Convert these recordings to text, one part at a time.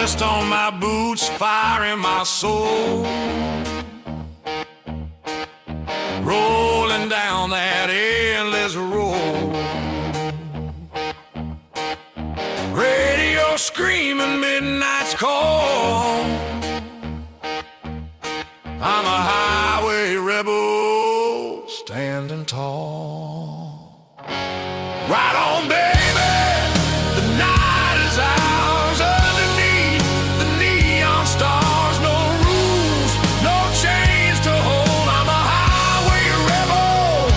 Dust on my boots, fire in my soul. Rolling down that endless road. Radio screaming midnight's call. I'm a highway rebel standing tall. Right on, baby, the night is ours. Underneath the neon stars, no rules, no chains to hold. I'm a highway rebel,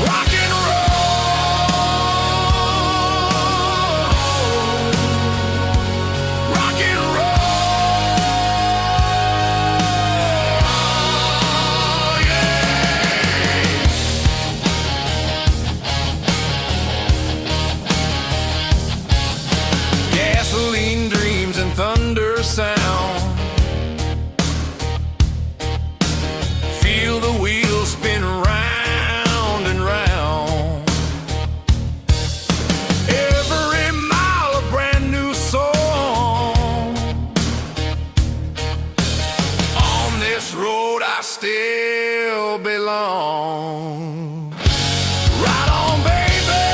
rock and roll, rock and roll, yeah. Gasoline dreams and thunder sound. Feel the wheels spin round and round. Every mile a brand new song. On this road I still belong. Right on, baby,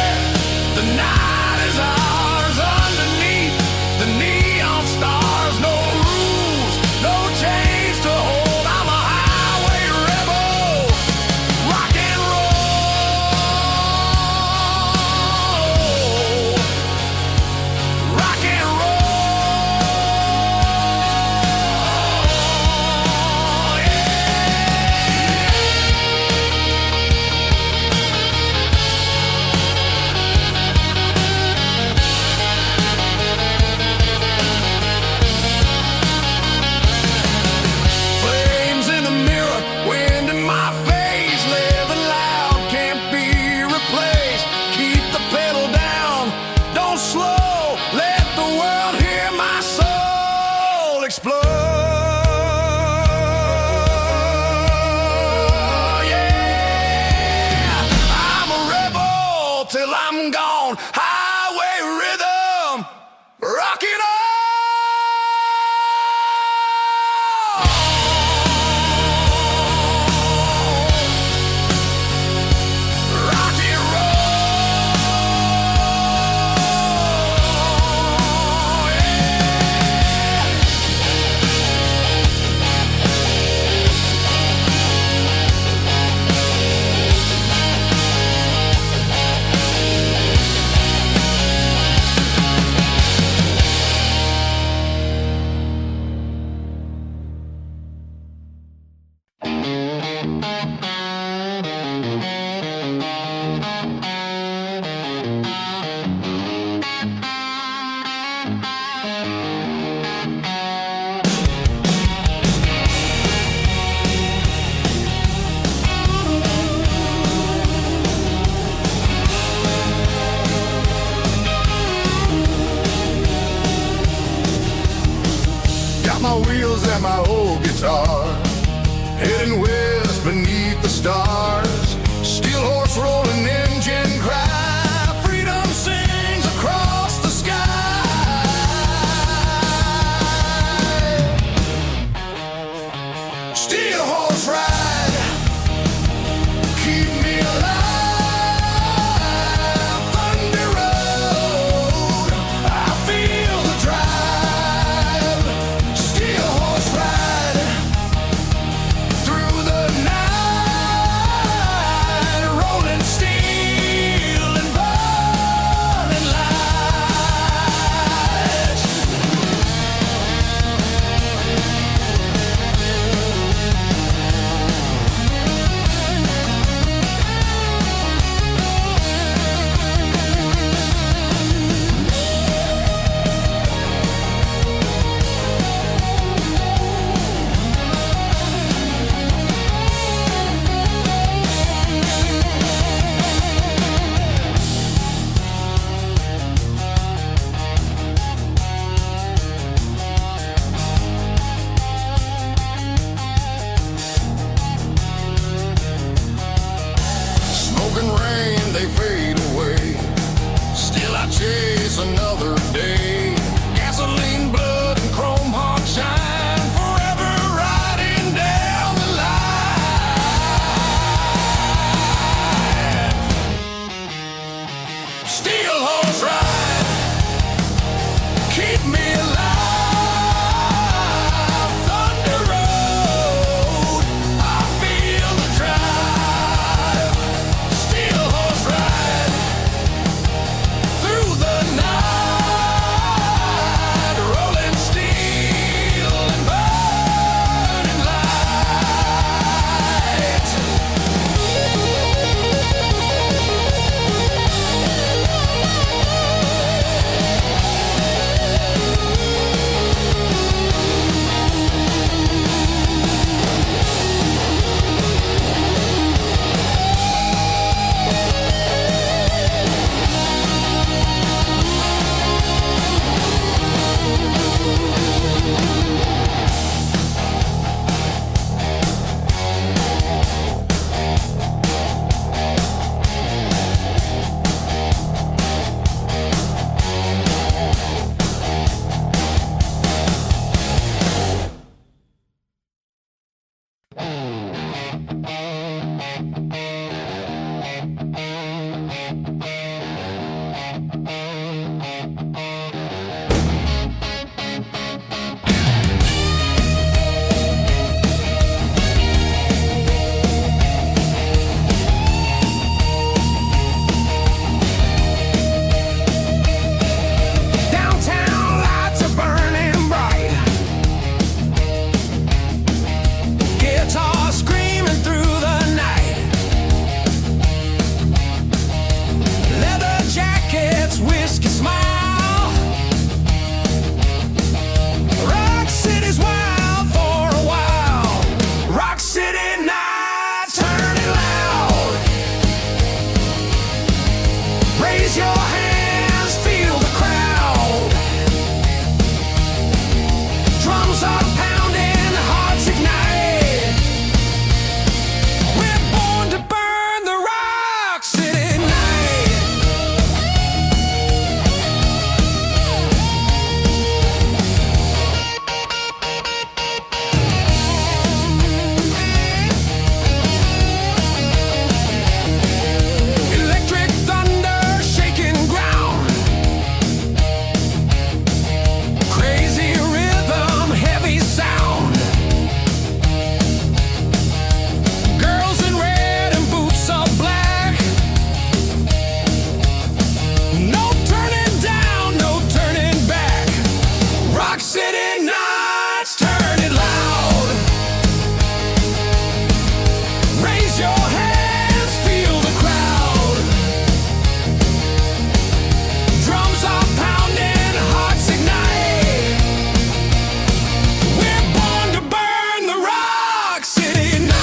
the night is ours. Underneath the neon stars, no rules, no chains to hold. I'm a highway rebel, rock and roll, rock and roll, yeah. Flames in the mirror, wind in my face, living loud, can't be replaced. Keep the pedal down, don't slow, let the world hear my soul explode. Yeah, I'm a rebel till I'm gone. Highway rhythm, rocking on. Rock and roll, got my wheels and my old guitar, heading west beneath the stars. Steel horse rolling engine cry, freedom sings across the sky. Steel horse ride, keep me alive. Thunder road, I feel the drive. Steel horse ride through the night. are pounding, hearts ignite. We're born to burn the rock city night. Electric thunder shaking ground. Crazy rhythm, heavy sound. Girls in red and boots of black. No turning down, no turning back. Rock City nights, turn it loud. Raise your hands, feel the crowd. Drums are pounding, hearts ignite. We're born to burn the rock city night.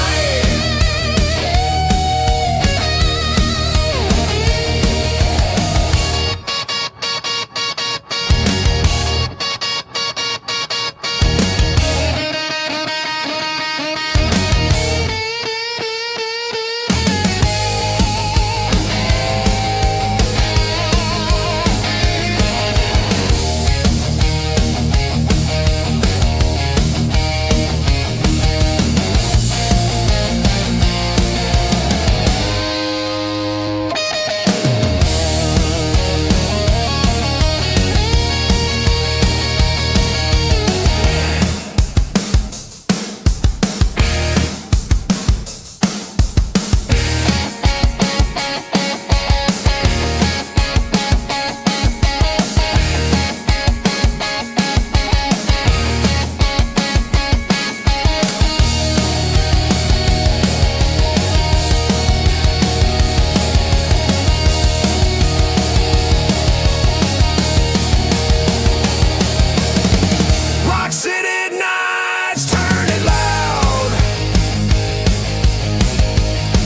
Rock City nights, turn it loud.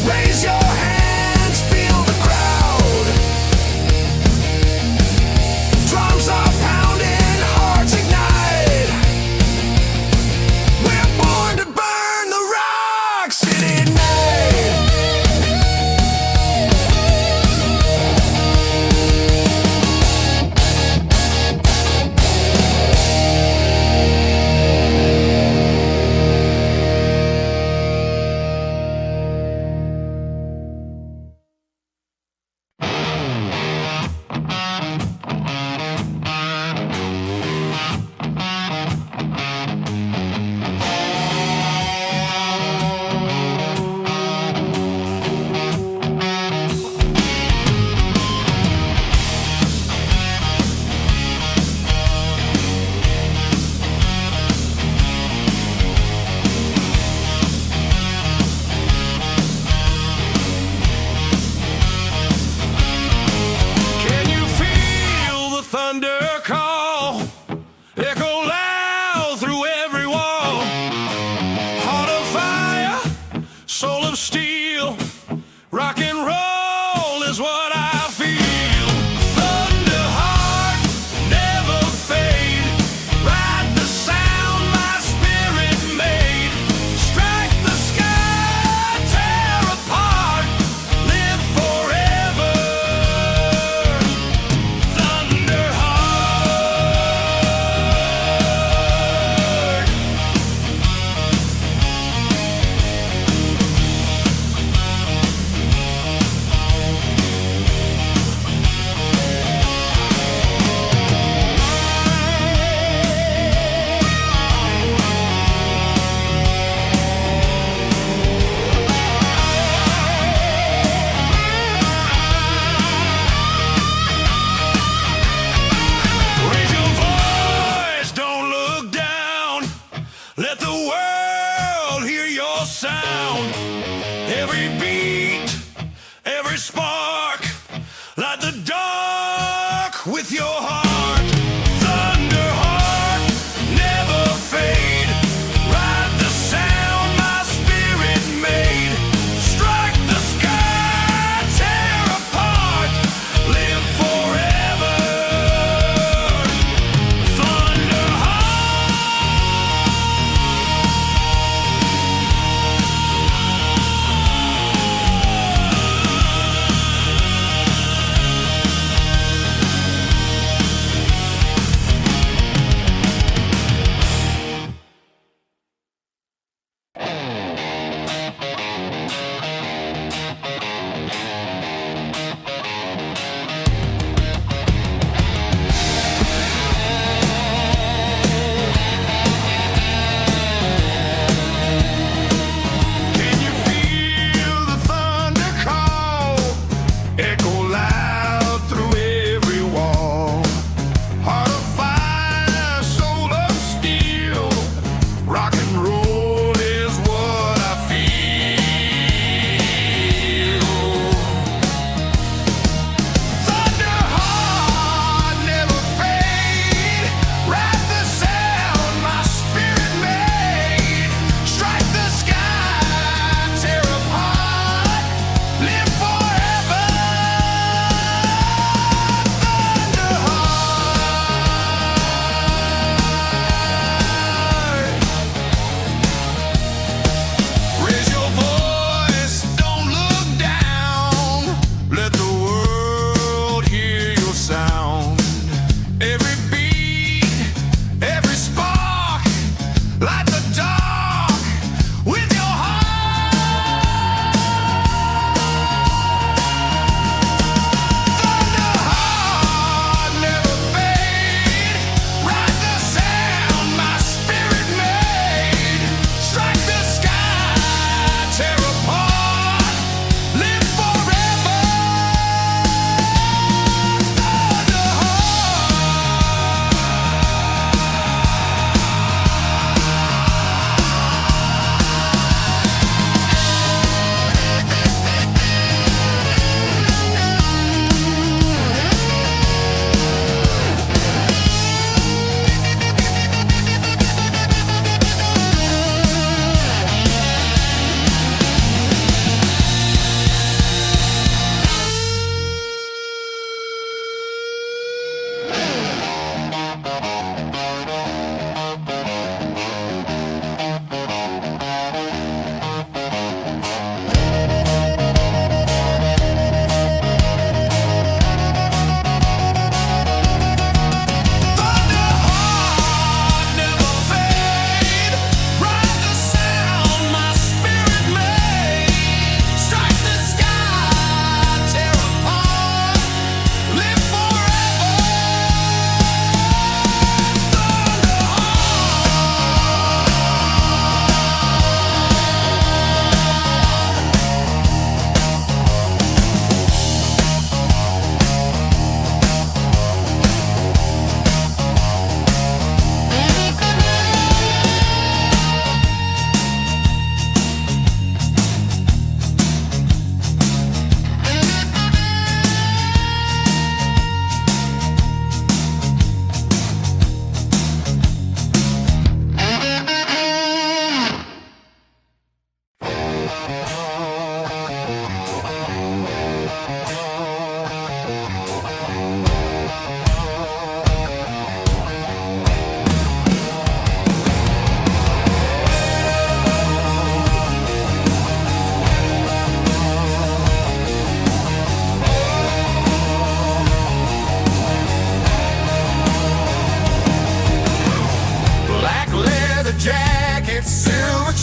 Raise your hands, feel the crowd. Drums are pounding, hearts ignite. We're born to burn the rock city night. Can you feel the thunder call? Echo loud through every wall. Heart of fire, soul of steel. Rock and roll is what I feel. Thunder heart, never fade. Ride the sound my spirit made. Strike the sky, tear apart. Live forever. Thunder heart. Raise your voice, don't look down. Let the world hear your sound. Every beat, every spark. Light the dark with your heart. Thunder heart, never fade. Ride the sound my spirit made. Strike the sky, tear apart. Live forever. Thunder heart.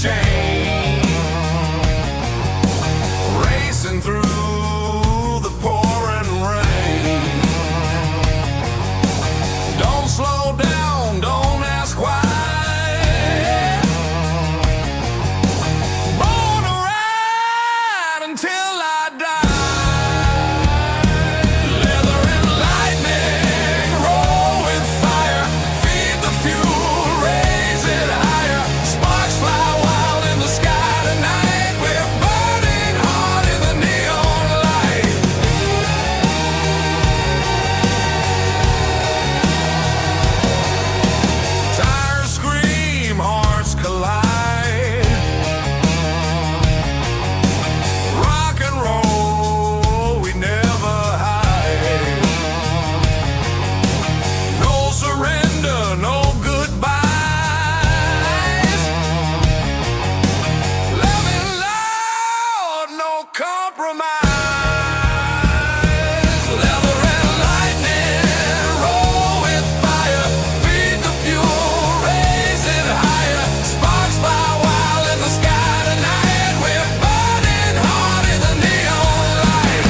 chain, racing through the pouring rain. Don't slow down, don't ask why. Born to ride until I die. Leather and lightning, roll with fire, feed the fuel, raise it higher. Sparks fly wild in the sky tonight. We're burning hard in the neon light. Tires scream, hearts collide. Rock and roll, we never hide. No surrender, no goodbyes. Loving loud, no compromise. Leather and lightning, roll with fire, feed the fuel, raise it higher. Sparks fly wild in the sky tonight. We're burning hard in the neon light.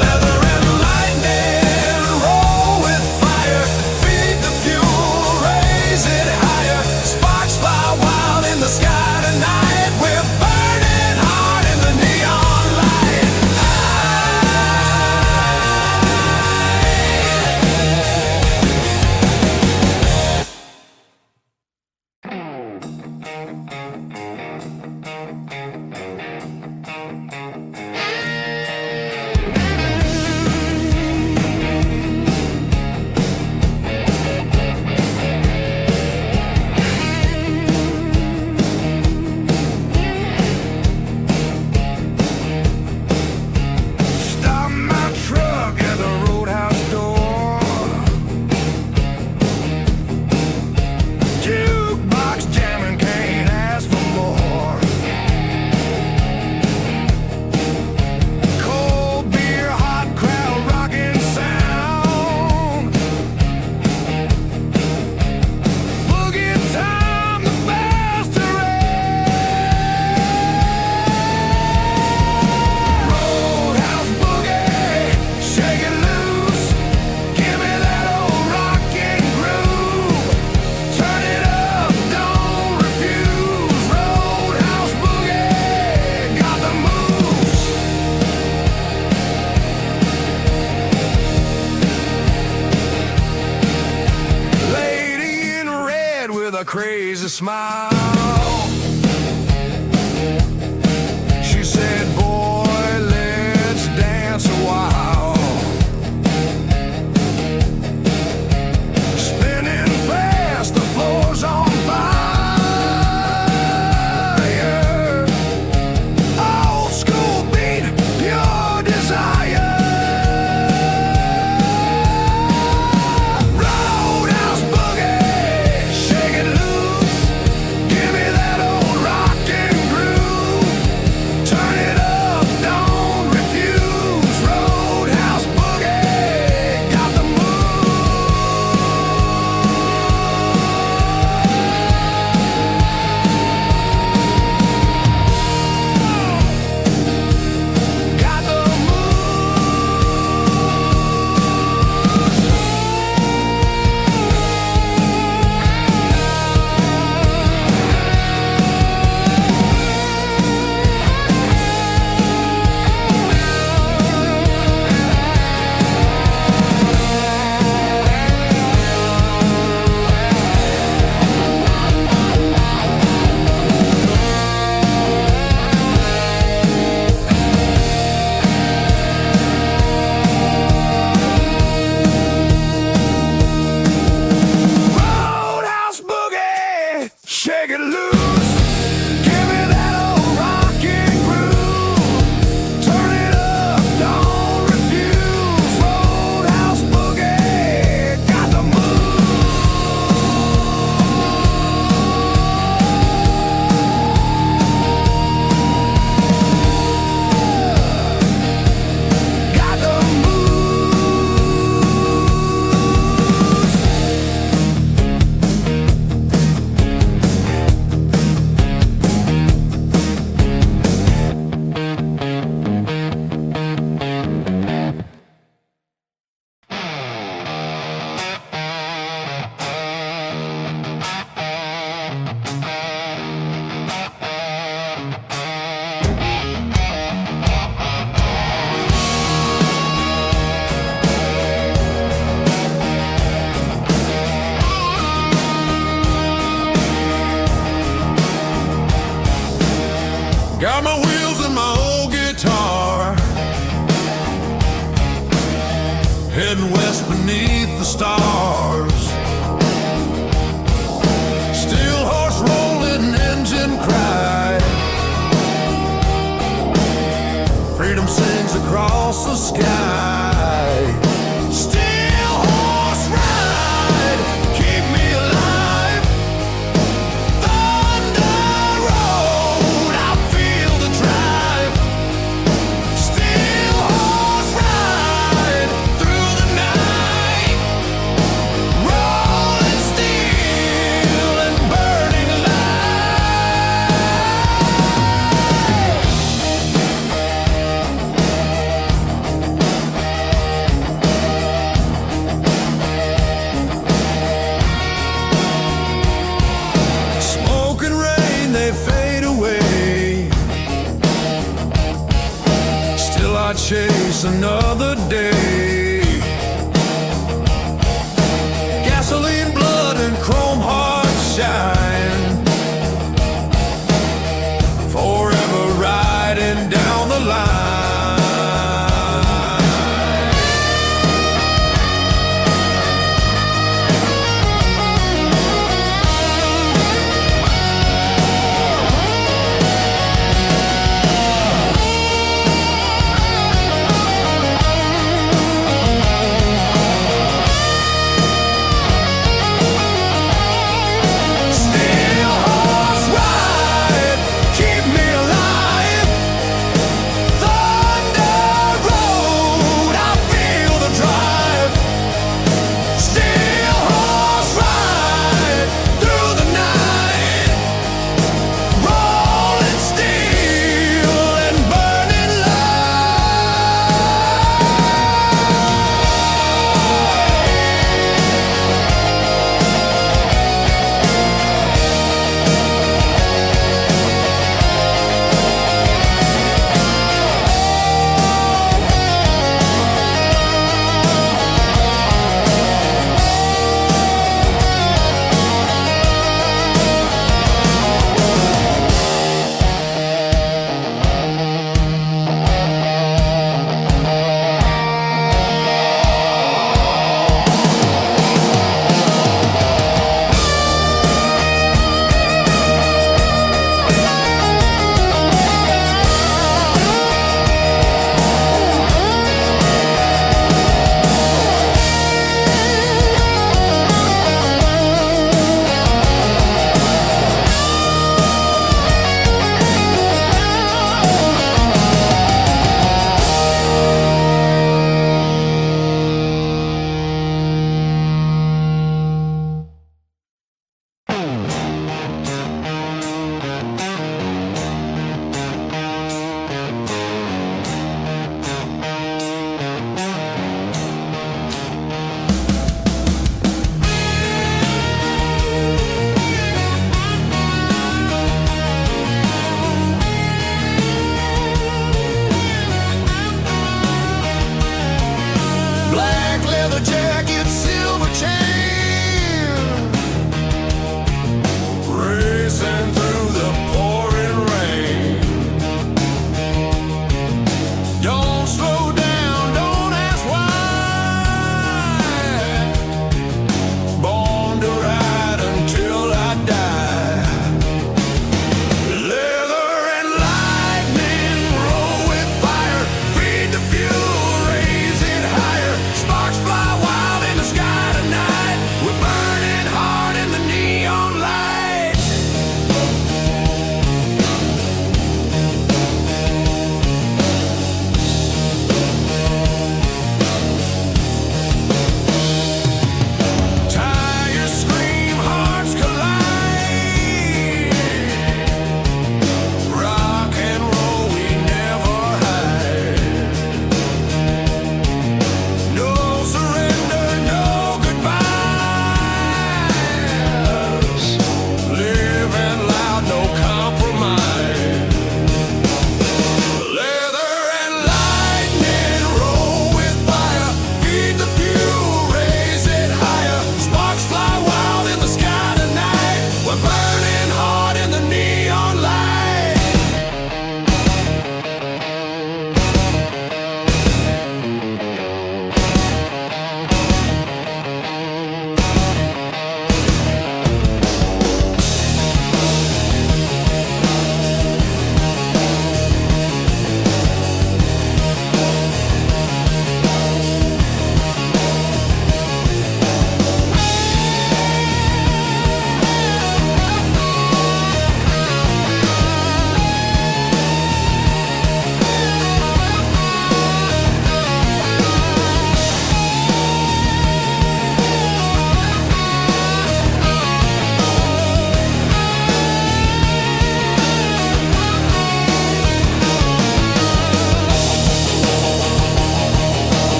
Leather and lightning, roll with fire, feed the fuel, raise it higher. Sparks fly wild in the sky tonight. We're burning hard in the neon light. Stop my truck at the roadhouse door. Jukebox jamming, can't ask for more. Cold beer, hot crowd, rocking sound. Boogie time, the bells to Roadhouse boogie, shake it loose. Give me that old rockin' groove. Turn it up, don't refuse. Roadhouse boogie, got the moves. Lady in red with a crazy smile. She said, boy, let's dance a while. Spinning fast, the floor's on fire. Old school beat, pure desire. Roadhouse boogie, shake it loose. Got my wheels and my old guitar, heading west beneath the stars. Steel horse rolling, engine cry. Freedom sings across the sky. Steel horse ride, keep me alive. Thunder road, I feel the drive. Steel horse ride through the night. Rolling steel and burning smoke and rain, they fade away. Still I chase another day. Gasoline, blood, and chrome hearts shine. Forever riding down the line.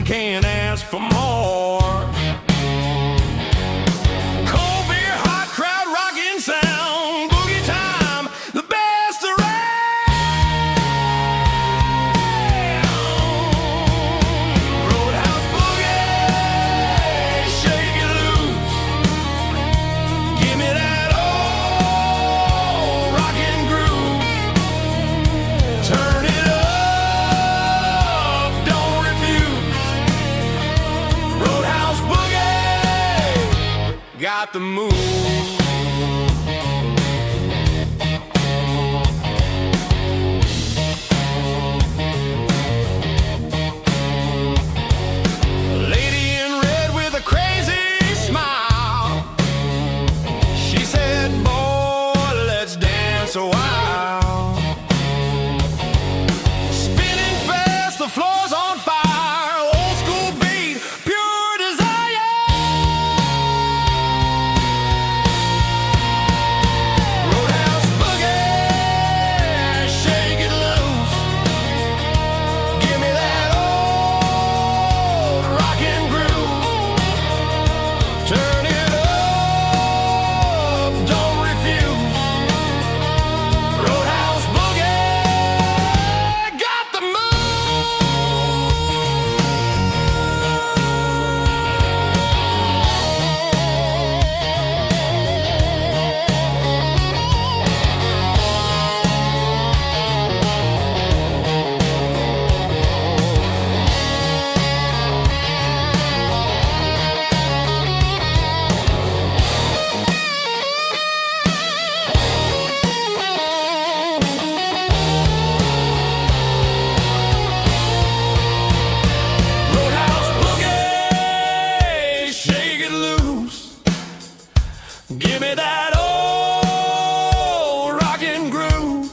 can't ask for more. Cold beer, hot crowd, rockin' sound, boogie time, the best around. Roadhouse boogie, shake it loose. Give me that old rockin' groove. Turn it up, don't refuse. Roadhouse boogie, got the move. Lady in red with a crazy smile. She said, boy, let's dance a while. Spinning fast, the floor's on fire. Old school beat, pure desire. Roadhouse boogie, shake it loose. Give me that old rockin' groove. Turn it up, don't refuse. Roadhouse boogie, got the Roadhouse boogie, shake it loose. Give me that old rockin' groove.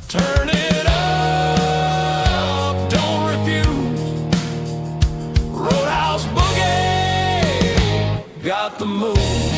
Turn it up, don't refuse. Roadhouse boogie, got the move.